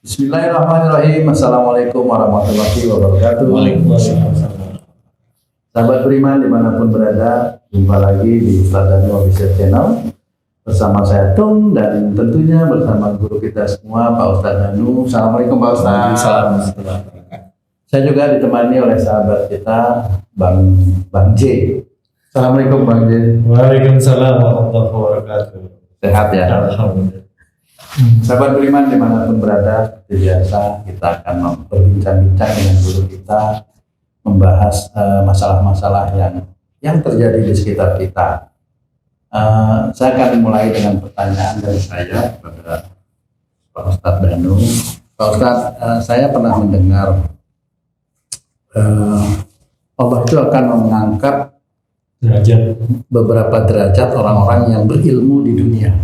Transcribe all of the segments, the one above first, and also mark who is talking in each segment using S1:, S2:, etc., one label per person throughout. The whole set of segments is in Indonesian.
S1: Bismillahirrahmanirrahim. Assalamualaikum warahmatullahi wabarakatuh.
S2: Waalaikumsalam.
S1: Sahabat beriman dimanapun berada, jumpa lagi di Ustaz Danu Official Channel bersama saya Tung dan tentunya bersama guru kita semua Pak Ustaz Danu. Assalamualaikum Pak Ustaz. Saya juga ditemani oleh sahabat kita Bang J. Assalamualaikum Bang J.
S2: Waalaikumsalam warahmatullahi wabarakatuh.
S1: Sehat ya?
S2: Alhamdulillah.
S1: Sahabat beriman dimanapun berada, seperti biasa kita akan berbincang-bincang dengan guru kita, membahas masalah-masalah yang terjadi di sekitar kita. Saya akan mulai dengan pertanyaan dari saya kepada Pak Ustadz Danu. Pak Ustadz, saya pernah mendengar Allah itu akan mengangkat
S2: Derajat.
S1: beberapa derajat orang-orang yang berilmu di dunia.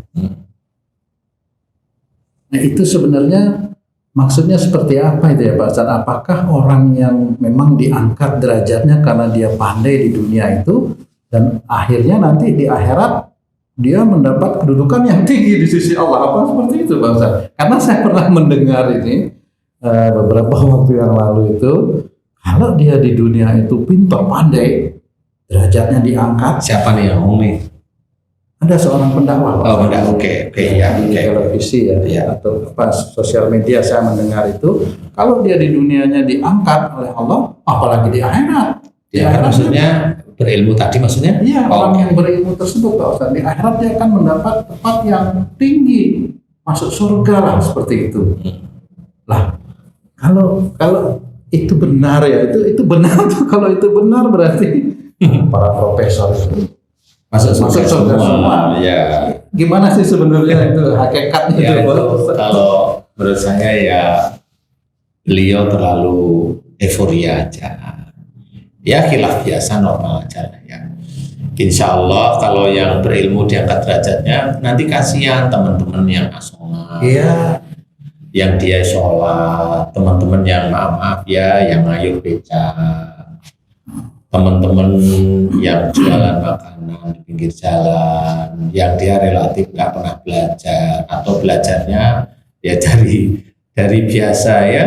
S1: Nah itu sebenarnya maksudnya seperti apa itu ya Pak Ustadz? Apakah orang yang memang diangkat derajatnya karena dia pandai di dunia itu dan akhirnya nanti di akhirat dia mendapat kedudukan yang tinggi di sisi Allah? Apa seperti itu Pak Ustadz? Karena saya pernah mendengar ini beberapa waktu yang lalu itu, kalau dia di dunia itu pintar pandai, derajatnya diangkat.
S3: Siapa nih yang ngomong nih?
S1: Ada seorang pendakwah.
S3: Oh, pendakwah. Oke, ya,
S1: di televisi ya, atau apa sosial media saya mendengar itu, kalau dia di dunianya diangkat oleh Allah, apalagi di akhirat. Di
S3: Ya,
S1: akhirat
S3: maksudnya berilmu tadi maksudnya?
S1: iya,
S3: Oh,
S1: orang
S3: oke.
S1: yang berilmu tersebut Pak Ustaz, di akhirat dia akan mendapat tempat yang tinggi, masuk surga lah seperti itu. Lah, kalau itu benar ya, itu benar tuh. Kalau itu benar berarti para profesor itu
S3: Masuk
S1: masuk surga semua.
S3: Ya.
S1: Gimana sih sebenarnya itu hakikatnya
S3: Ya,
S1: itu, Pak
S3: itu
S1: Ustaz?
S3: kalau menurut saya ya beliau terlalu euforia aja. Ya khilaf biasa normal aja lah ya. Insya Allah kalau yang berilmu diangkat derajatnya, nanti kasihan teman-teman yang asongan,
S1: Iya.
S3: yang dia sholat, teman-teman yang maaf ya, yang ngayuh beca, teman-teman yang jualan makanan di pinggir jalan, yang dia relatif nggak pernah belajar atau belajarnya ya dari biasa ya,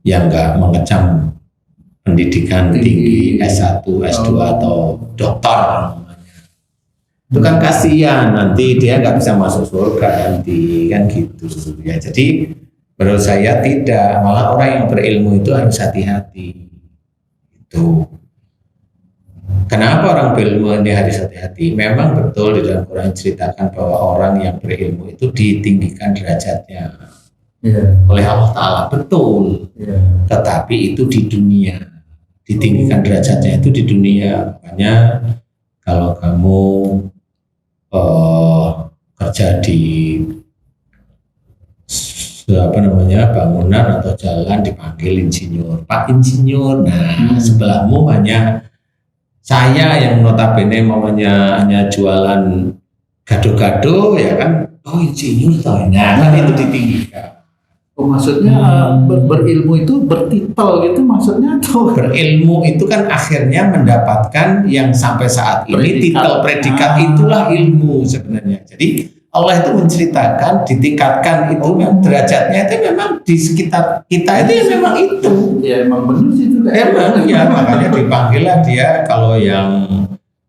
S3: yang nggak mengecam pendidikan tinggi S1, S2 atau doktor namanya. Itu kan kasihan, nanti dia nggak bisa masuk surga nanti kan gitu ya. Jadi menurut saya tidak, malah orang yang berilmu itu harus hati-hati. Itu. Kenapa orang berilmu ini harus hati-hati? Memang betul di dalam Quran ceritakan bahwa orang yang berilmu itu ditinggikan derajatnya
S1: Iya.
S3: oleh Allah Ta'ala, betul.
S1: Iya.
S3: Tetapi itu di dunia, ditinggikan derajatnya itu di dunia. Makanya kalau kamu kerja di bangunan atau jalan, dipanggil insinyur, Pak Insinyur. Nah, sebelahmu hanya saya yang notabene hanya jualan gado-gado ya kan, oh insinyur toh. Nah, kan itu ditinggikan.
S1: Oh, maksudnya berilmu itu bertitel gitu maksudnya atau
S3: Berilmu itu kan akhirnya mendapatkan yang sampai saat ini
S1: Predikat.
S3: titel predikat itulah ilmu sebenarnya. Jadi Allah itu menceritakan ditingkatkan itu derajatnya itu memang di sekitar kita itu ya memang itu.
S1: ya emang benar sih itu
S3: Emang ya makanya dipanggillah dia kalau yang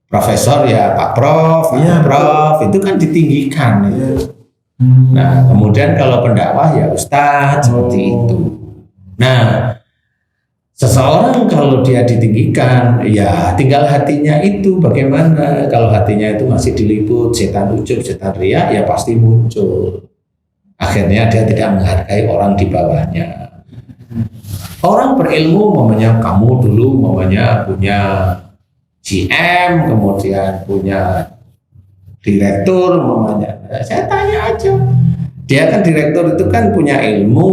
S3: profesor ya Pak Prof,
S1: Iya,
S3: Pak Prof itu kan ditinggikan itu. Nah kemudian kalau pendakwah ya Ustadz seperti itu. Nah seseorang kalau dia ditinggikan ya tinggal hatinya itu bagaimana. Kalau hatinya itu masih diliput setan ujub, setan riya ya pasti muncul. Akhirnya dia tidak menghargai orang di bawahnya. Orang berilmu mamanya kamu dulu mamanya punya GM, kemudian punya direktur mamanya. Saya tanya aja. Dia kan direktur itu kan punya ilmu.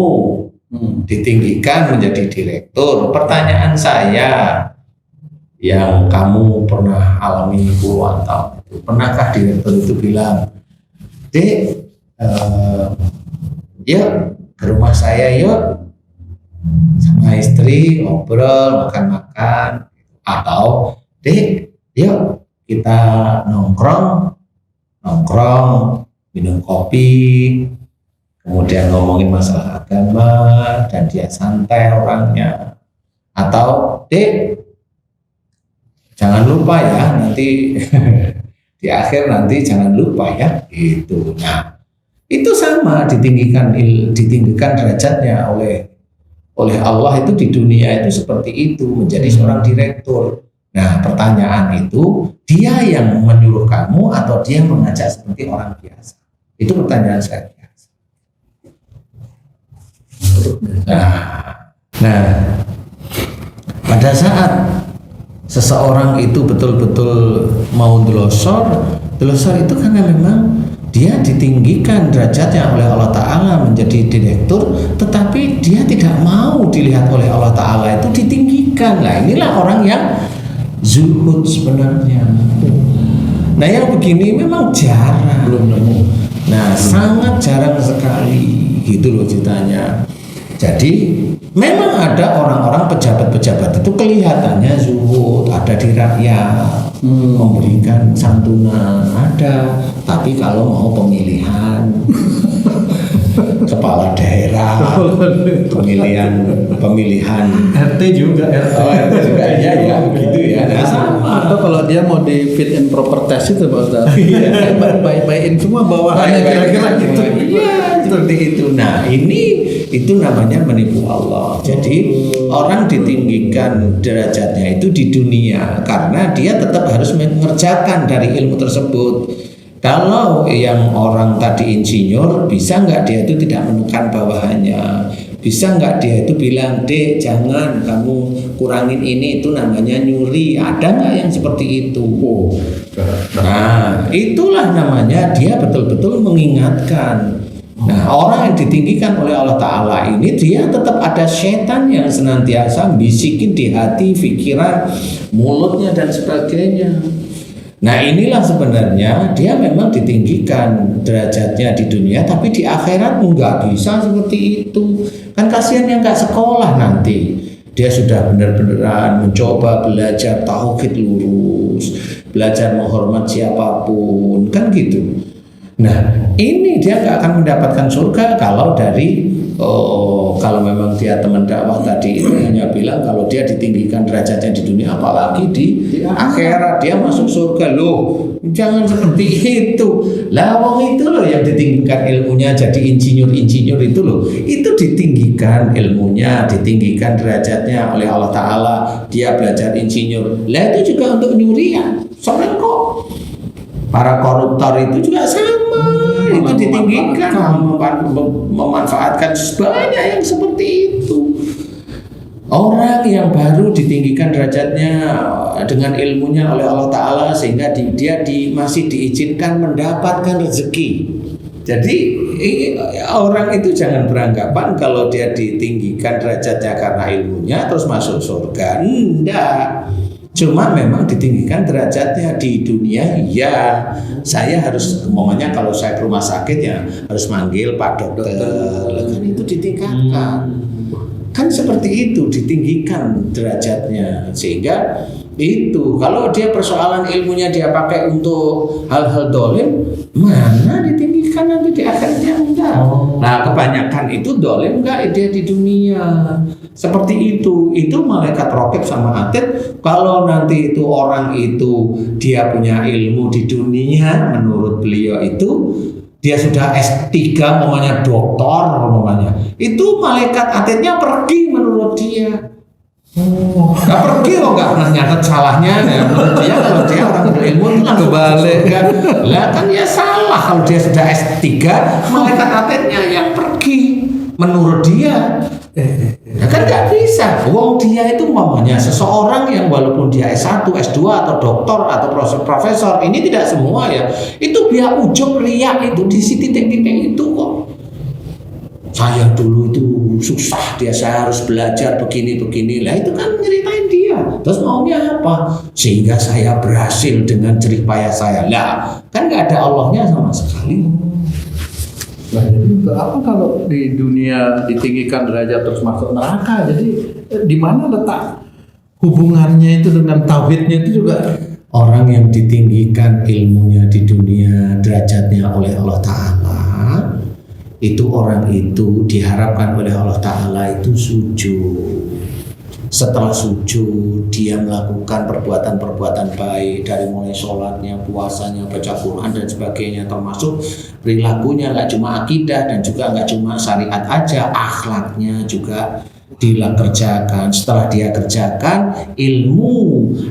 S3: Ditinggikan menjadi direktur. Pertanyaan saya yang kamu pernah alami puluhan tahun itu, pernahkah direktur itu bilang, Dek, yuk ke rumah saya yuk, sama istri ngobrol, makan-makan, atau dek, yuk kita nongkrong minum kopi, kemudian ngomongin masalah agama dan dia santai orangnya. Atau dek, jangan lupa ya nanti di akhir nanti jangan lupa ya gitu. Nah itu sama ditinggikan derajatnya oleh Allah itu di dunia itu seperti itu, menjadi seorang direktur. Nah pertanyaan itu, dia yang menyuruh kamu atau dia mengajak seperti orang biasa? Itu pertanyaan saya biasa. Nah pada saat seseorang itu betul-betul mau delosor itu karena memang dia ditinggikan derajatnya oleh Allah Ta'ala menjadi direktur, tetapi dia tidak mau dilihat oleh Allah Ta'ala itu ditinggikan. Nah inilah orang yang zuhud sebenarnya. Nah yang begini memang jarang, belum nemu. Nah sangat jarang sekali gitu loh ceritanya. Jadi memang ada orang-orang pejabat-pejabat itu kelihatannya zuhud, ada di rakyat, memberikan santunan, ada. Tapi kalau mau pemilihan kepala daerah, pemilihan
S2: RT juga
S3: RT juga ya begitu ya. Nah, sama.
S1: Atau kalau dia mau di fit and proper test itu Pak Ustaz. Baik-baikin semua bawahannya kira-kira gitu.
S3: Iya, seperti itu. Nah, itu namanya menipu Allah. Jadi orang ditinggikan derajatnya itu di dunia karena dia tetap harus mengerjakan dari ilmu tersebut. Kalau yang orang tadi insinyur, bisa nggak dia itu tidak menekan bawahannya? Bisa nggak dia itu bilang, dek jangan kamu kurangin ini, itu namanya nyuri? Ada nggak yang seperti itu? Nah itulah namanya dia betul-betul mengingatkan. Nah orang yang ditinggikan oleh Allah Ta'ala ini, dia tetap ada setan yang senantiasa bisikin di hati, pikiran, mulutnya dan sebagainya. Nah inilah sebenarnya dia memang ditinggikan derajatnya di dunia, tapi di akhirat nggak bisa seperti itu. Kan kasihan yang nggak sekolah nanti. Dia sudah benar-benar mencoba belajar tauhid lurus, belajar menghormat siapapun, kan gitu. Nah ini dia nggak akan mendapatkan surga kalau kalau memang dia teman dakwah tadi itu hanya bilang kalau dia ditinggikan derajatnya di dunia, apalagi di akhirat dia masuk surga. Loh jangan seperti itu. Lawang itu loh yang ditinggikan ilmunya jadi insinyur itu loh, itu ditinggikan ilmunya, ditinggikan derajatnya oleh Allah Ta'ala. Dia belajar insinyur, lah itu juga untuk nyuri ya, soalnya kok para koruptor itu juga sama, itu ditinggikan, memanfaatkan banyak yang seperti itu. Orang yang baru ditinggikan derajatnya dengan ilmunya oleh Allah Ta'ala sehingga dia masih diizinkan mendapatkan rezeki. Jadi orang itu jangan beranggapan kalau dia ditinggikan derajatnya karena ilmunya terus masuk surga. Enggak. Cuma memang ditinggikan derajatnya di dunia. Ya, saya harus ngomongnya kalau saya ke rumah sakit ya harus manggil Pak Dokter. Kan itu ditingkatkan. Kan seperti itu, ditinggikan derajatnya. Sehingga itu kalau dia persoalan ilmunya dia pakai untuk hal-hal dolim, mana ditinggikan nanti di akhirnya enggak. Nah kebanyakan itu dolim enggak dia di dunia. Seperti itu malaikat rokib sama atid. Kalau nanti itu orang itu dia punya ilmu di dunia, menurut beliau itu dia sudah S3 namanya doktor namanya, itu malaikat atidnya pergi menurut dia. Nggak pergi kok, nggak pernah nyatet salahnya ya. Menurut dia kalau dia orang berilmu itu kan kebalik lah, kan ya salah kalau dia sudah S3 malaikat atidnya yang pergi menurut dia. Ya kan nggak bisa. Wong dia itu umpamanya seseorang yang walaupun dia S1, S2 atau doktor atau profesor, ini tidak semua ya. Itu dia ujub riak itu di titik-titik itu kok. Saya dulu itu susah, saya harus belajar begini-begini lah, itu kan nyeritain dia. Terus maunya apa? Sehingga saya berhasil dengan jerih payah saya. Lah, kan nggak ada Allahnya sama sekali.
S1: juga. Apa kalau di dunia ditinggikan derajat terus masuk neraka? Jadi di mana letak hubungannya itu dengan tauhidnya itu juga?
S3: Orang yang ditinggikan ilmunya di dunia derajatnya oleh Allah Ta'ala, itu orang itu diharapkan oleh Allah Ta'ala itu sujud. Setelah sujud, dia melakukan perbuatan-perbuatan baik dari mulai sholatnya, puasanya, baca Quran dan sebagainya, termasuk perilakunya, nggak cuma akidah dan juga nggak cuma syariat aja, akhlaknya juga dikerjakan. Setelah dia kerjakan, ilmu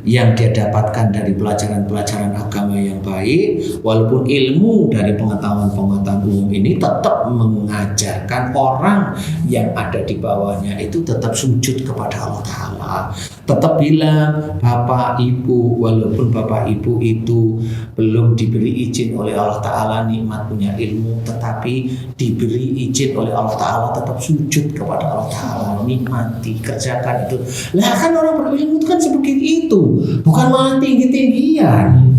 S3: yang dia dapatkan dari pelajaran-pelajaran agama yang baik, walaupun ilmu dari pengetahuan-pengetahuan umum ini tetap mengajarkan orang yang ada di bawahnya itu tetap sujud kepada Allah Ta'ala, tetap bilang Bapak Ibu, walaupun Bapak Ibu itu belum diberi izin oleh Allah Ta'ala nikmat punya ilmu, tetapi diberi izin oleh Allah Ta'ala tetap sujud kepada Allah Ta'ala, nikmati, kerjakan itu. Lah kan orang berilmu itu kan seperti itu, bukan malah tinggi-tinggian.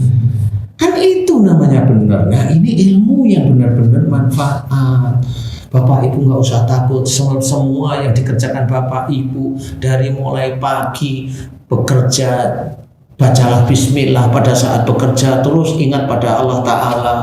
S3: Kan itu namanya benar. Nah ini ilmu yang benar-benar manfaat. Bapak Ibu nggak usah takut, semua yang dikerjakan Bapak Ibu dari mulai pagi bekerja, bacalah bismillah pada saat bekerja, terus ingat pada Allah Ta'ala,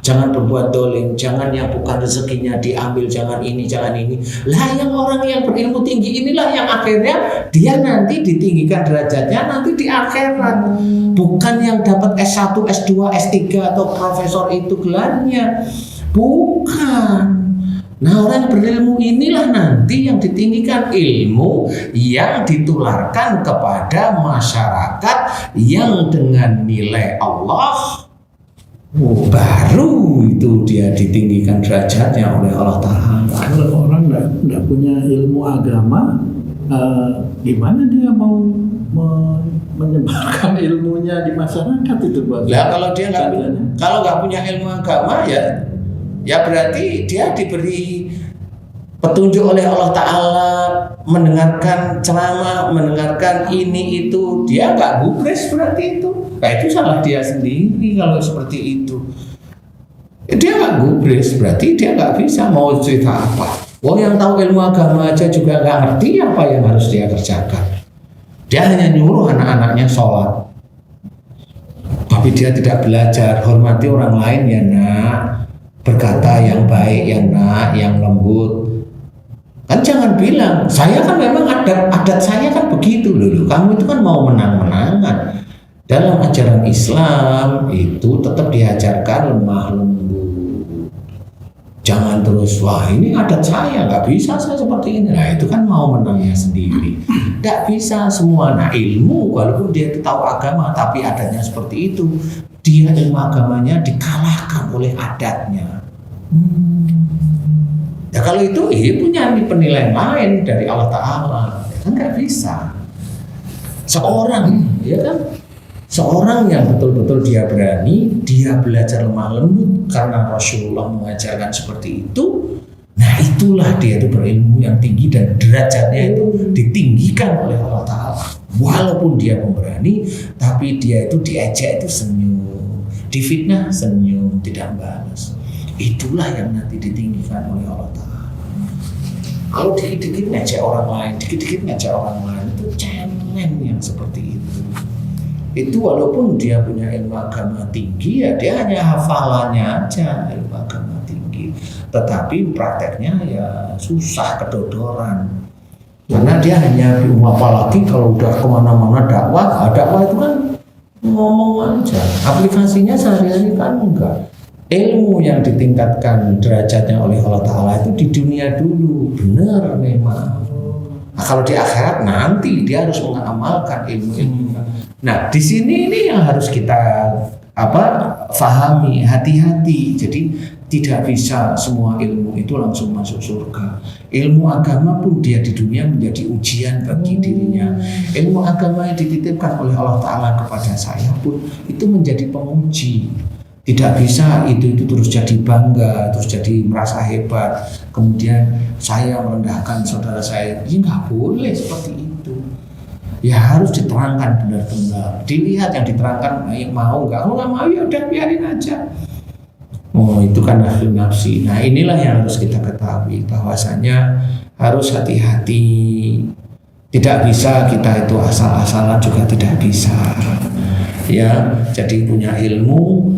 S3: jangan berbuat dolim, jangan yang bukan rezekinya diambil, jangan ini, jangan ini. Lah yang orang yang berilmu tinggi inilah yang akhirnya dia nanti ditinggikan derajatnya nanti di akhirat. Bukan yang dapat S1, S2, S3 atau profesor itu gelarnya. Bukan. Nah orang berilmu inilah nanti yang ditinggikan, ilmu yang ditularkan kepada masyarakat yang dengan nilai Allah, baru itu dia ditinggikan derajatnya oleh Allah Ta'ala.
S1: Kalau orang nggak punya ilmu agama, gimana dia mau menyebarkan ilmunya di masyarakat itu?
S3: Lah kalau dia nggak punya ilmu agama ya berarti dia diberi petunjuk oleh Allah Ta'ala, mendengarkan ceramah, mendengarkan ini itu, dia nggak gubris berarti itu. Nah itu salah dia sendiri kalau seperti itu. Dia nggak gubris berarti dia nggak bisa mau cerita apa. Wong yang tahu ilmu agama aja juga nggak ngerti apa yang harus dia kerjakan. Dia hanya nyuruh anak-anaknya sholat, tapi dia tidak belajar. Hormati orang lain ya nak, berkata yang baik ya nak, yang lembut. Kan jangan bilang, saya kan memang adat saya kan begitu loh. Kamu itu kan mau menang-menangan. Dalam ajaran Islam itu tetap diajarkan lemah lembut. Jangan terus, wah ini adat saya, nggak bisa saya seperti ini. Nah itu kan mau menangnya sendiri. Nggak bisa semua. Nah ilmu, walaupun dia tahu agama, tapi adatnya seperti itu, dia ilmu agamanya dikalahkan oleh adatnya. Ya kalau itu punya penilaian lain dari Allah Ta'ala, kan nggak bisa. Seorang, ya kan, seorang yang betul-betul dia berani, dia belajar lemah lembut karena Rasulullah mengajarkan seperti itu. Nah itulah dia itu berilmu yang tinggi dan derajatnya itu ditinggikan oleh Allah Ta'ala. Walaupun dia pemberani, tapi dia itu diejek itu senyum, difitnah senyum, tidak balas. Itulah yang nanti ditinggikan oleh Allah Ta'ala. Kalau dikit-dikit ngejek orang lain, dikit-dikit ngejek orang lain, itu cemen yang seperti itu. Itu walaupun dia punya ilmu agama tinggi, ya dia hanya hafalannya aja ilmu agama tinggi, tetapi prakteknya ya susah, kedodoran. Karena dia hanya apalagi kalau udah kemana-mana dakwah itu kan ngomong aja, aplikasinya sehari-hari kan enggak. Ilmu yang ditingkatkan derajatnya oleh Allah Ta'ala itu di dunia dulu, benar memang. Nah, kalau di akhirat nanti dia harus mengamalkan ilmu-ilmu. Nah di sini ini yang harus kita fahami, hati-hati. Jadi tidak bisa semua ilmu itu langsung masuk surga. Ilmu agama pun dia di dunia menjadi ujian bagi dirinya. Ilmu agama yang dititipkan oleh Allah Ta'ala kepada saya pun itu menjadi penguji. Tidak bisa itu terus jadi bangga, terus jadi merasa hebat. Kemudian saya merendahkan saudara saya. Ya nggak boleh seperti itu. Ya harus diterangkan benar-benar. Dilihat yang diterangkan, yang mau nggak? Kalau nggak mau ya udah biarin aja. Oh, itu kan nafsi. Nah, inilah yang harus kita ketahui, bahwasanya harus hati-hati. Tidak bisa kita itu asal-asalan, juga tidak bisa. Ya, jadi punya ilmu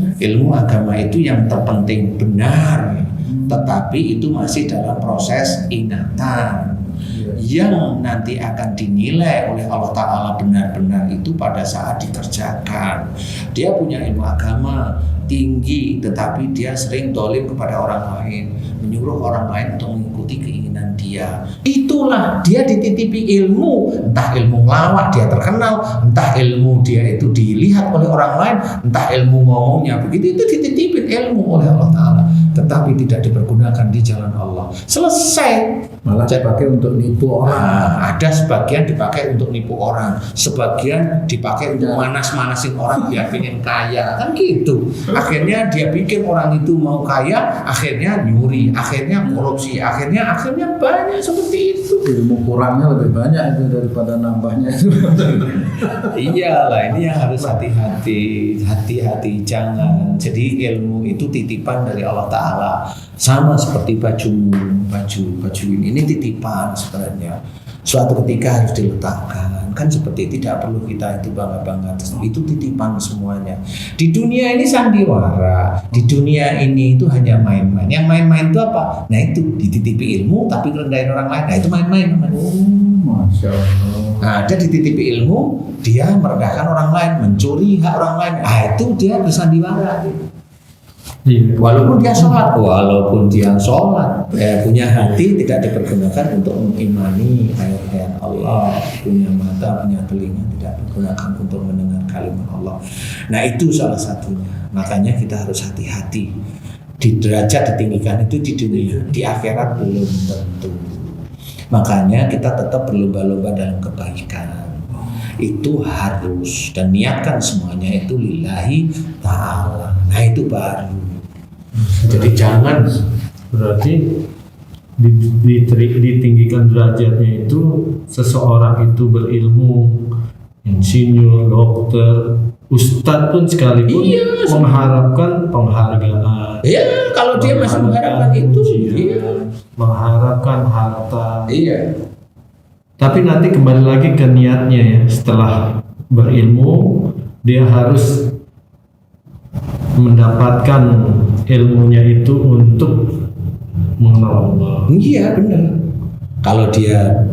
S3: agama itu yang terpenting benar, tetapi itu masih dalam proses ingatan yang nanti akan dinilai oleh Allah Ta'ala benar-benar itu pada saat dikerjakan. Dia punya ilmu agama tinggi, tetapi dia sering dolim kepada orang lain, menyuruh orang lain untuk mengikuti keinginan dia. Itulah dia dititipi ilmu, entah ilmu ngelawak dia terkenal, entah ilmu dia itu dilihat oleh orang lain, entah ilmu ngomongnya begitu, itu dititipin ilmu oleh Allah Ta'ala, tetapi tidak dipergunakan di jalan Allah. Selesai.
S1: Malah dipakai untuk nipu orang.
S3: Ada sebagian dipakai untuk nipu orang, sebagian dipakai untuk manas-manasin orang biar pengen kaya, kan gitu. Akhirnya dia bikin orang itu mau kaya, akhirnya nyuri, akhirnya korupsi, akhirnya banyak seperti itu.
S1: Ilmu kurangnya lebih banyak itu daripada nambahnya itu.
S3: Iyalah, ini yang harus hati-hati, jangan. Jadi ilmu itu titipan dari Allah Ta'ala, sama seperti baju ini titipan sebenarnya. Suatu ketika harus diletakkan, kan seperti tidak perlu kita itu bangga-bangga, itu titipan semuanya. Di dunia ini sandiwara, di dunia ini itu hanya main-main. Yang main-main itu apa? Nah itu dititipi ilmu tapi rendahin orang lain. Nah itu main-main.
S1: Masya Allah.
S3: Nah, dia dititipi ilmu, dia merendahkan orang lain, mencuri hak orang lain. Nah itu dia bersandiwara. Walaupun dia sholat, punya hati tidak dipergunakan untuk mengimani ayat-ayat Allah, punya mata, punya telinga tidak dipergunakan untuk mendengar kalimat Allah. Nah itu salah satunya. Makanya kita harus hati-hati. Di derajat ditinggikan itu di dunia, di akhirat belum tentu. Makanya kita tetap berlomba-lomba dalam kebaikan. Itu harus, dan niatkan semuanya itu lillahi ta'ala. Nah itu baru. Jadi jangan,
S4: berarti ditinggikan derajatnya itu seseorang itu berilmu, insinyur, dokter, ustadz pun sekalipun mengharapkan penghargaan.
S3: Iya, kalau dia masih mengharapkan itu,
S4: mengharapkan harta.
S3: Iya.
S4: Tapi nanti kembali lagi ke niatnya ya. Setelah berilmu, dia harus mendapatkan ilmunya itu untuk mengenal Allah.
S3: Iya benar. Kalau dia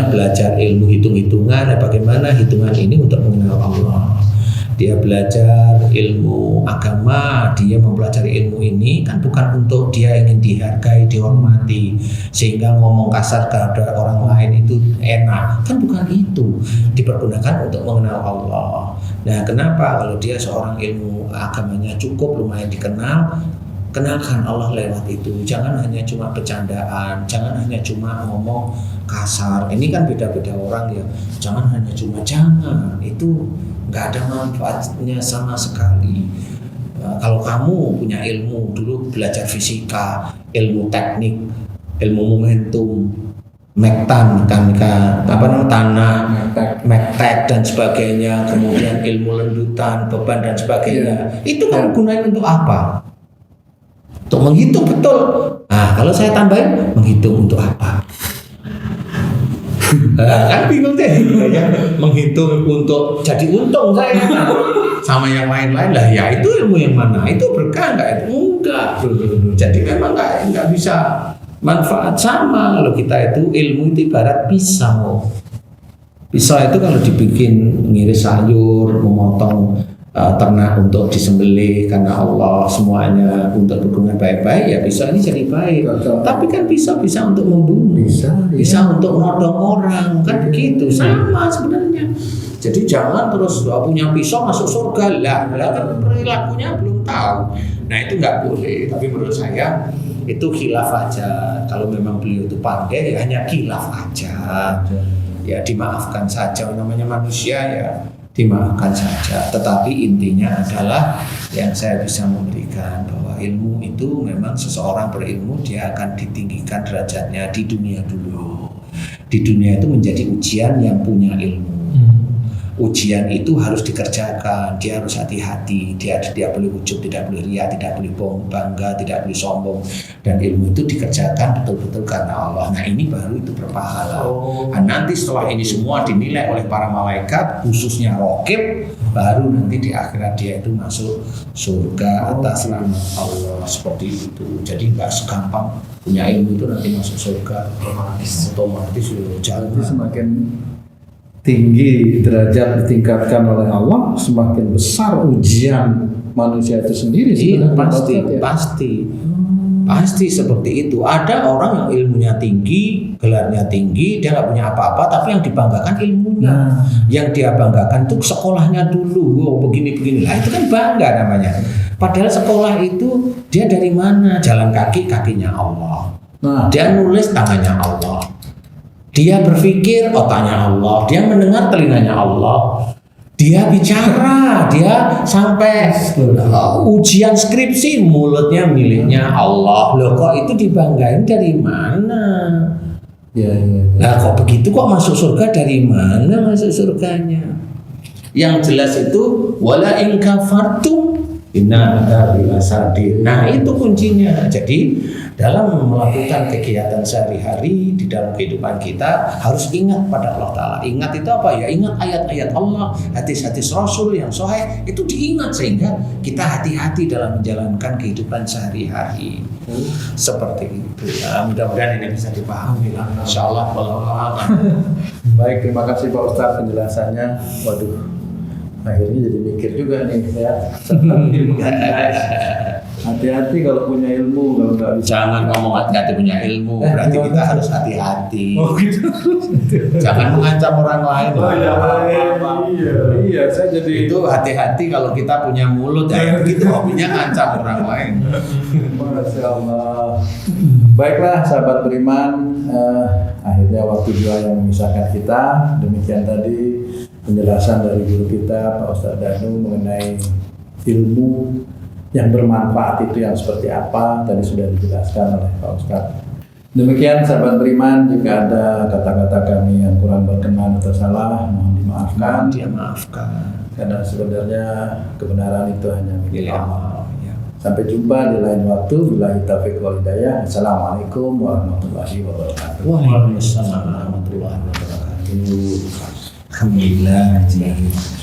S3: belajar ilmu hitung-hitungan, bagaimana hitungan ini untuk mengenal Allah. Dia belajar ilmu agama, dia mempelajari ilmu ini kan bukan untuk dia ingin dihargai, dihormati, sehingga ngomong kasar kepada orang lain itu enak, kan bukan itu. Dipergunakan untuk mengenal Allah. Nah, kenapa kalau dia seorang ilmu agamanya cukup lumayan dikenal, kenalkan Allah lewat itu. Jangan hanya cuma bercandaan, jangan hanya cuma ngomong kasar. Ini kan beda-beda orang ya. Jangan itu nggak ada manfaatnya sama sekali. Kalau kamu punya ilmu, dulu belajar fisika, ilmu teknik, ilmu momentum, tanah, mektek dan sebagainya, kemudian ilmu lendutan, beban dan sebagainya, itu kan gunain untuk apa? Untuk menghitung betul. Nah, kalau saya tambahin, menghitung untuk apa? Kan bingung deh, ya. Menghitung untuk jadi untung saya sama yang lain-lain lah. Ya itu ilmu yang mana? Itu berkah nggak? Enggak. Jadi memang nggak bisa manfaat sama. Kalau kita itu ilmu itu ibarat pisau. Pisau itu kalau dibikin ngiris sayur, memotong ternak untuk disembelih karena Allah, semuanya untuk berguna baik-baik, ya pisau ini jadi baik. Tapi kan pisau bisa untuk membunuh, bisa untuk nodong orang, kan begitu. Sama sebenarnya. Jadi jangan terus punya pisau masuk surga lah kan perilakunya belum tahu. Nah itu nggak boleh. Tapi menurut saya itu khilaf aja. Kalau memang beliau itu pandai, ya hanya khilaf aja. Ya dimaafkan saja, namanya manusia ya. Dimaafkan saja, tetapi intinya adalah yang saya bisa memberikan bahwa ilmu itu memang seseorang berilmu dia akan ditinggikan derajatnya di dunia dulu. Di dunia itu menjadi ujian yang punya ilmu. ujian itu harus dikerjakan, dia harus hati-hati, dia tidak boleh ujub, tidak boleh riya, tidak boleh bangga, tidak boleh sombong, dan ilmu itu dikerjakan betul-betul karena Allah. Nah ini baru itu berpahala. Nah, nanti setelah ini semua dinilai oleh para malaikat, khususnya Raqib, baru nanti di akhirat dia itu masuk surga atas rahmat Allah, seperti itu. Jadi nggak segampang punya ilmu itu nanti masuk surga otomatis jalan.
S1: Jadi semakin tinggi derajat ditingkatkan oleh Allah, semakin besar ujian manusia itu sendiri.
S3: Iya,
S1: sebenarnya,
S3: pasti seperti itu. Ada orang yang ilmunya tinggi, gelarnya tinggi, dia nggak punya apa-apa, tapi yang dibanggakan ilmunya. Yang dia banggakan tuh sekolahnya dulu, begini-begini lah, itu kan bangga namanya. Padahal sekolah itu dia dari mana? Jalan kaki, kakinya Allah. Dia nulis, tangannya Allah. Dia berpikir, otaknya Allah. Dia mendengar, telinganya Allah. Dia bicara, dia sampai ujian skripsi, mulutnya miliknya Allah. Loh kok itu dibanggain dari mana?
S1: Ya.
S3: Nah kok begitu, kok masuk surga dari mana masuk surganya? Yang jelas itu wala in kafartum inna adzabi lasyadid. Nah itu kuncinya. Jadi dalam melakukan kegiatan sehari-hari di dalam kehidupan kita harus ingat pada Allah Ta'ala. Ingat itu apa ya? Ingat ayat-ayat Allah, hadis-hadis Rasul yang sahih itu diingat sehingga kita hati-hati dalam menjalankan kehidupan sehari-hari. Seperti itu. Nah, mudah-mudahan ini bisa dipahami lah. Insyaallah.
S1: Baik, terima kasih Pak Ustadz penjelasannya. Waduh, akhirnya jadi mikir juga nih ya. Hati-hati kalau punya ilmu, kalau nggak bisa.
S3: Jangan ngomong hati-hati punya ilmu, berarti kita harus hati-hati.
S1: Oh gitu.
S3: Jangan mengancam orang lain.
S1: Iya, saya jadi
S3: itu hati-hati kalau kita punya mulut ya begitu hobinya ngancam orang lain.
S1: Masya Allah. Baiklah sahabat beriman, akhirnya waktu juga yang memisahkan kita. Demikian tadi penjelasan dari guru kita Pak Ustadz Danu mengenai ilmu yang bermanfaat itu yang seperti apa, tadi sudah dijelaskan oleh Pak Ustadz. Demikian sahabat beriman, jika ada kata-kata kami yang kurang berkenan atau salah, mohon dimaafkan.
S3: Dia maafkan.
S1: Karena sebenarnya kebenaran itu hanya milik Allah.
S3: Ya.
S1: Sampai jumpa di lain waktu. Billahi taufiq wal hidayah. Assalamualaikum warahmatullahi wabarakatuh.
S3: Waalaikumsalam warahmatullahi wabarakatuh. Alhamdulillah.